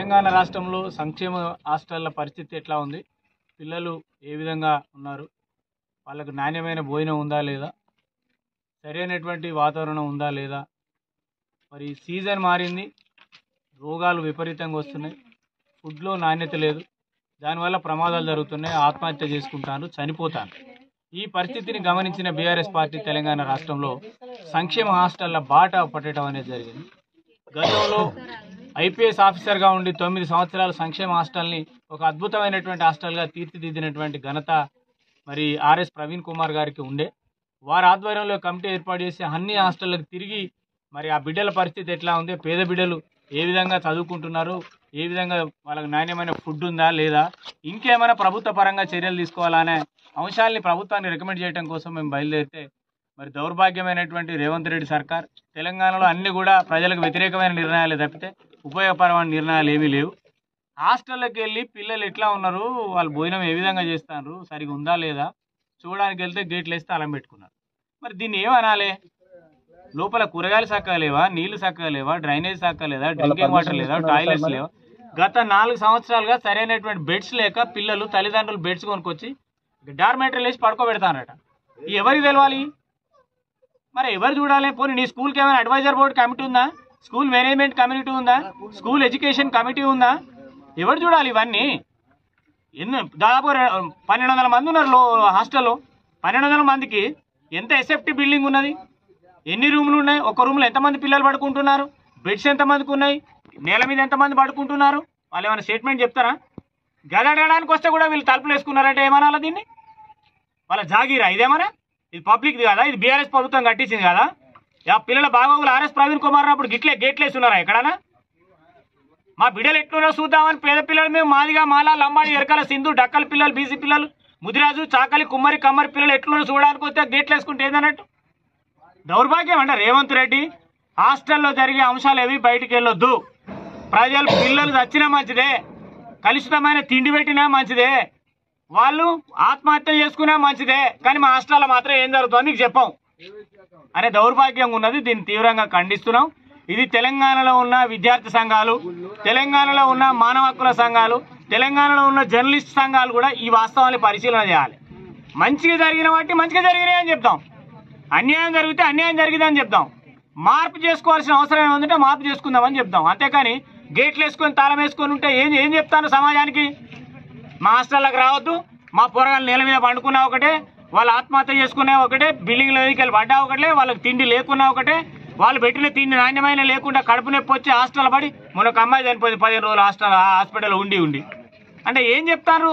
తెలంగాణ రాష్ట్రంలో సంక్షేమ హాస్టళ్ల పరిస్థితి ఎట్లా ఉంది? పిల్లలు ఏ విధంగా ఉన్నారు? వాళ్ళకు నాణ్యమైన భోజనం ఉందా లేదా? సరైనటువంటి వాతావరణం ఉందా లేదా? మరి సీజన్ మారింది, రోగాలు విపరీతంగా వస్తున్నాయి, ఫుడ్లో నాణ్యత లేదు, దానివల్ల ప్రమాదాలు జరుగుతున్నాయి, ఆత్మహత్య చేసుకుంటారు, చనిపోతారు. ఈ పరిస్థితిని గమనించిన బీఆర్ఎస్ పార్టీ తెలంగాణ రాష్ట్రంలో సంక్షేమ హాస్టళ్ల బాట పట్టడం అనేది జరిగింది. గతంలో ఐపీఎస్ ఆఫీసర్గా ఉండి 9 సంవత్సరాలు సంక్షేమ హాస్టల్ని ఒక అద్భుతమైనటువంటి హాస్టల్గా తీర్చిదిద్దినటువంటి ఘనత మరి ఆర్ఎస్ ప్రవీణ్ కుమార్ గారికి ఉండే. వారి ఆధ్వర్యంలో కమిటీ ఏర్పాటు చేసి అన్ని హాస్టళ్లకు తిరిగి మరి ఆ బిడ్డల పరిస్థితి ఎట్లా ఉంది, పేద బిడ్డలు ఏ విధంగా చదువుకుంటున్నారు, ఏ విధంగా వాళ్ళకి నాణ్యమైన ఫుడ్ ఉందా లేదా, ఇంకేమైనా ప్రభుత్వ పరంగా చర్యలు తీసుకోవాలనే అంశాలని ప్రభుత్వాన్ని రికమెండ్ చేయడం కోసం మేము బయలుదేరితే మరి దౌర్భాగ్యమైనటువంటి రేవంత్ రెడ్డి సర్కార్ తెలంగాణలో అన్ని కూడా ప్రజలకు వ్యతిరేకమైన నిర్ణయాలు తప్పితే ఉపయోగపరమైన నిర్ణయాలు ఏమీ లేవు. హాస్టల్లోకి వెళ్ళి పిల్లలు ఎట్లా ఉన్నారు, వాళ్ళు భోజనం ఏ విధంగా చేస్తున్నారు, సరిగా ఉందా లేదా చూడడానికి వెళ్తే గేట్లు వేస్తే అలం పెట్టుకున్నారు. మరి దీన్ని ఏమనాలి? లోపల కూరగాయలు చక్కగా లేవా, నీళ్లు చక్కగా లేవా, డ్రైనేజ్ చక్కగా లేదా, డ్రింకింగ్ వాటర్ లేదా, టాయిలెట్స్ లేవా? గత 4 సంవత్సరాలుగా సరైనటువంటి బెడ్స్ లేక పిల్లలు తల్లిదండ్రులు బెడ్స్ కొనుక్కొచ్చి డార్మేటరీలు వేసి పడుకోబెడతారట. ఎవరికి తెలవాలి? మరి ఎవరు చూడాలి? పోనీ నీ స్కూల్కి ఏమైనా అడ్వైజర్ బోర్డు కమిటీ ఉందా, స్కూల్ మేనేజ్మెంట్ కమిటీ ఉందా, స్కూల్ ఎడ్యుకేషన్ కమిటీ ఉందా? ఎవరు చూడాలి ఇవన్నీ? దాదాపు 1200 మంది ఉన్నారు హాస్టల్లో. 1200 మందికి ఎంత ఎస్ఎఫ్టీ బిల్డింగ్ ఉన్నది, ఎన్ని రూములు ఉన్నాయి, ఒక రూమ్లో ఎంతమంది పిల్లలు పడుకుంటున్నారు, బెడ్స్ ఎంతమందికి ఉన్నాయి, నేల మీద ఎంతమంది పడుకుంటున్నారు? వాళ్ళు ఏమైనా స్టేట్మెంట్ చెప్తారా? గదడడానికి వస్తే కూడా వీళ్ళు తలుపులు వేసుకున్నారంటే ఏమనాలా? దీన్ని వాళ్ళ జాగీరా? ఇదేమన్నా ఇది పబ్లిక్ది కదా, ఇది బీఆర్ఎస్ ప్రభుత్వం కట్టించింది కదా. ఆ పిల్లల బాగోగులు ఆర్ఎస్ ప్రవీణ్ కుమార్ అప్పుడు గేట్లు వేస్తున్నారా ఎక్కడన్నా? మా బిడ్డలు ఎట్లున్నా చూద్దామని పేద పిల్లలు మేము మాదిగా, మాలా, లంబాడి, ఎరకల, సింధు, డక్కల పిల్లలు, బీసీ పిల్లలు, ముదిరాజు, చాకలి, కుమ్మరి, కమ్మరి పిల్లలు ఎట్లున్నా చూడడానికి వస్తే గేట్లు వేసుకుంటే ఏందన్నట్టు? దౌర్భాగ్యం అంట రేవంత్ రెడ్డి. హాస్టల్లో జరిగే అంశాలు ఏవి బయటికి వెళ్ళొద్దు. ప్రజలు పిల్లలు చచ్చినా మంచిదే, కలుషితమైన తిండి పెట్టినా మంచిదే, వాళ్ళు ఆత్మహత్య చేసుకున్నా మంచిదే, కానీ మా హాస్టల్లో మాత్రం ఏం జరుగుతుందో మీకు చెప్పాం అనే దౌర్భాగ్యంగా ఉన్నది. దీన్ని తీవ్రంగా ఖండిస్తున్నాం. ఇది తెలంగాణలో ఉన్న విద్యార్థి సంఘాలు, తెలంగాణలో ఉన్న మానవ హక్కుల సంఘాలు, తెలంగాణలో ఉన్న జర్నలిస్ట్ సంఘాలు కూడా ఈ వాస్తవాన్ని పరిశీలన చేయాలి. మంచిగా జరిగిన వాటి మంచిగా జరిగినాయి అని చెప్తాం, అన్యాయం జరిగితే అన్యాయం జరిగిందని చెప్తాం, మార్పు చేసుకోవాల్సిన అవసరం ఏముందంటే మార్పు చేసుకుందామని చెప్తాం. అంతేకాని గేట్లు వేసుకొని తాళం వేసుకొని ఉంటే ఏం చెప్తాను సమాజానికి? మా హాస్టల్లోకి రావద్దు, మా పోరగాళ్ళు నేల మీద పండుకున్నా ఒకటే, వాళ్ళు ఆత్మహత్య చేసుకున్నా ఒకటే, బిల్డింగ్ల మీదకి పడ్డా ఒకటే, వాళ్ళకి తిండి లేకున్నా ఒకటే, వాళ్ళు పెట్టిన తిండి నాణ్యమైన లేకుండా కడుపు నొప్పి వచ్చి హాస్టల్ పడి మొన్న ఒక అమ్మాయి చనిపోయింది 15 రోజులు హాస్పిటల్ ఉండి అంటే ఏం చెప్తారు?